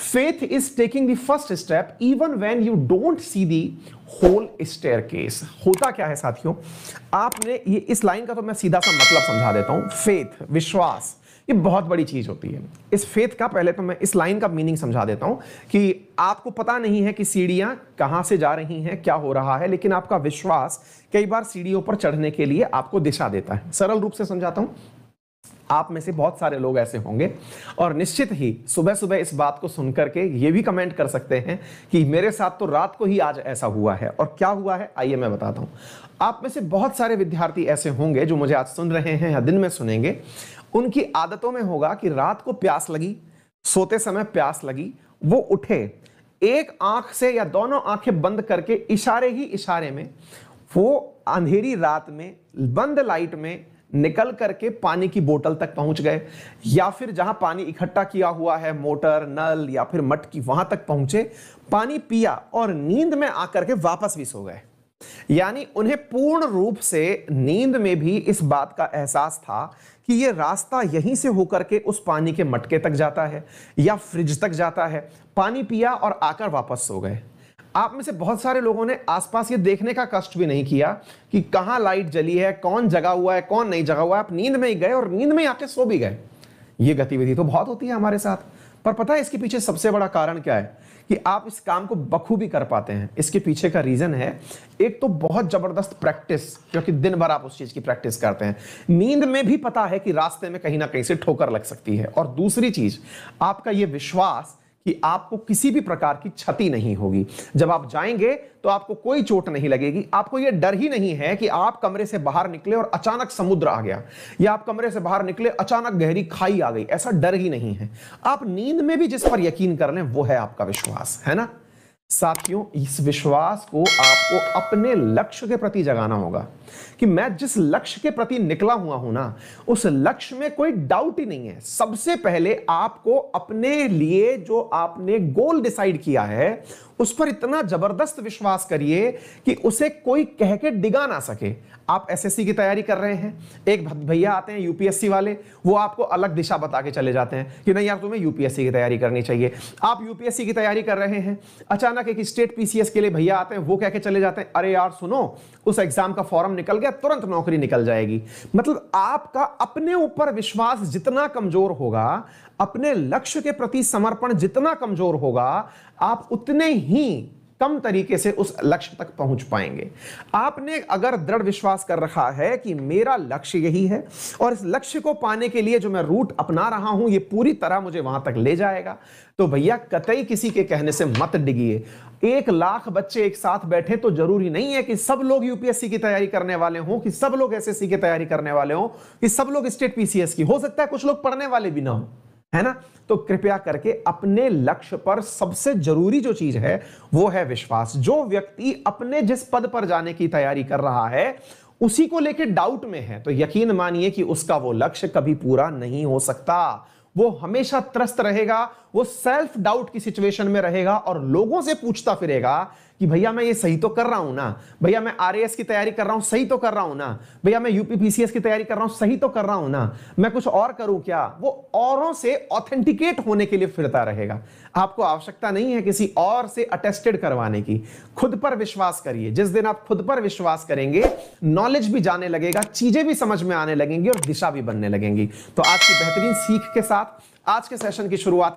Faith is taking the first step even when you don't see the whole staircase। होता क्या है साथियों, आपने ये इस लाइन का तो मैं सीधा सा मतलब समझा देता हूं। फेथ, विश्वास, ये बहुत बड़ी चीज होती है। इस फेथ का पहले तो मैं इस लाइन का मीनिंग समझा देता हूं कि आपको पता नहीं है कि सीढ़ियां कहां से जा रही हैं, क्या हो रहा है, लेकिन आपका विश्वास कई बार सीढ़ियों पर चढ़ने के लिए आपको दिशा देता है। सरल रूप से समझाता हूं, आप में से बहुत सारे लोग ऐसे होंगे और निश्चित ही सुबह सुबह इस बात को सुनकर के ये भी कमेंट कर सकते हैं कि मेरे साथ तो रात को ही आज ऐसा हुआ है। और क्या हुआ है आइए मैं बताता हूं। आप में से बहुत सारे विद्यार्थी ऐसे होंगे जो मुझे आज सुन रहे हैं या दिन में सुनेंगे, उनकी आदतों में होगा कि रात को प्यास लगी, सोते समय प्यास लगी, वो उठे, एक आंख से या दोनों आंखें बंद करके इशारे ही इशारे में वो अंधेरी रात में बंद लाइट में निकल करके पानी की बोतल तक पहुंच गए, या फिर जहां पानी इकट्ठा किया हुआ है, मोटर, नल या फिर मटकी, वहां तक पहुंचे, पानी पिया और नींद में आकर के वापस भी सो गए। यानी उन्हें पूर्ण रूप से नींद में भी इस बात का एहसास था कि यह रास्ता यहीं से होकर के उस पानी के मटके तक जाता है या फ्रिज तक जाता है। पानी पिया और आकर वापस सो गए। आप में से बहुत सारे लोगों ने आसपास ये देखने का कष्ट भी नहीं किया कि कहां लाइट जली है, कौन जगा हुआ है, कौन नहीं जगा हुआ है। आप नींद में ही गए और नींद में ही आके सो भी गए। ये गतिविधि तो बहुत होती है हमारे साथ, पर पता है इसके पीछे सबसे बड़ा कारण क्या है कि आप इस काम को बखूबी कर पाते हैं। इसके पीछे का रीजन है एक तो बहुत जबरदस्त प्रैक्टिस, क्योंकि दिन भर आप उस चीज की प्रैक्टिस करते हैं। नींद में भी पता है कि रास्ते में कहीं ना कहीं से ठोकर लग सकती है, और दूसरी चीज आपका यह विश्वास कि आपको किसी भी प्रकार की क्षति नहीं होगी। जब आप जाएंगे तो आपको कोई चोट नहीं लगेगी। आपको यह डर ही नहीं है कि आप कमरे से बाहर निकले और अचानक समुद्र आ गया, या आप कमरे से बाहर निकले अचानक गहरी खाई आ गई। ऐसा डर ही नहीं है। आप नींद में भी जिस पर यकीन कर लें वो है आपका विश्वास, है ना साथियों। इस विश्वास को आपको अपने लक्ष्य के प्रति जगाना होगा कि मैं जिस लक्ष्य के प्रति निकला हुआ हूं ना, उस लक्ष्य में कोई डाउट ही नहीं है। सबसे पहले आपको अपने लिए जो आपने गोल डिसाइड किया है उस पर इतना जबरदस्त विश्वास करिए कि उसे कोई कह के डिगा ना सके। आप एसएससी की तैयारी कर रहे हैं, एक भैया आते हैं यूपीएससी वाले, वो आपको अलग दिशा बता के चले जाते हैं कि नहीं यार तुम्हें यूपीएससी की तैयारी करनी चाहिए। आप यूपीएससी की तैयारी कर रहे हैं, अचानक एक स्टेट पीसीएस के लिए भैया आते हैं, वो कह के चले जाते हैं अरे यार सुनो उस एग्जाम का फॉर्म निकल गया, तुरंत नौकरी निकल जाएगी। मतलब आपका अपने ऊपर विश्वास जितना कमजोर होगा, अपने लक्ष्य के प्रति समर्पण जितना कमजोर होगा, आप उतने ही कम तरीके से उस लक्ष्य तक पहुंच पाएंगे। आपने अगर दृढ़ विश्वास कर रखा है कि मेरा लक्ष्य यही है और इस लक्ष्य को पाने के लिए जो मैं रूट अपना रहा हूं ये पूरी तरह मुझे वहां तक ले जाएगा, तो भैया कतई किसी के कहने से मत डिगिए। 1 लाख बच्चे एक साथ बैठे तो जरूरी नहीं है कि सब लोग यूपीएससी की तैयारी करने वाले हों, कि सब लोग एसएससी की तैयारी करने वाले हों, कि सब लोग स्टेट पीसीएस की। हो सकता है कुछ लोग पढ़ने वाले भी ना हो, है ना। तो कृपया करके अपने लक्ष्य पर सबसे जरूरी जो चीज है वो है विश्वास। जो व्यक्ति अपने जिस पद पर जाने की तैयारी कर रहा है उसी को लेकर डाउट में है, तो यकीन मानिए कि उसका वो लक्ष्य कभी पूरा नहीं हो सकता। वो हमेशा त्रस्त रहेगा, वो सेल्फ डाउट की सिचुएशन में रहेगा और लोगों से पूछता फिरेगा कि भैया मैं ये सही तो कर रहा हूं ना, भैया मैं आरएएस की तैयारी कर रहा हूं सही तो कर रहा हूं ना, भैया मैं यूपीपीसीएस की तैयारी कर रहा हूं सही तो कर रहा हूं ना, मैं कुछ और करूं क्या। वो औरों से ऑथेंटिकेट होने के लिए फिरता रहेगा। आपको आवश्यकता नहीं है किसी और से अटेस्टेड करवाने की। खुद पर विश्वास करिए। जिस दिन आप खुद पर विश्वास करेंगे, नॉलेज भी जाने लगेगा, चीजें भी समझ में आने लगेंगी और दिशा भी बनने लगेंगी। तो आज की बेहतरीन सीख के साथ आज के सेशन की शुरुआत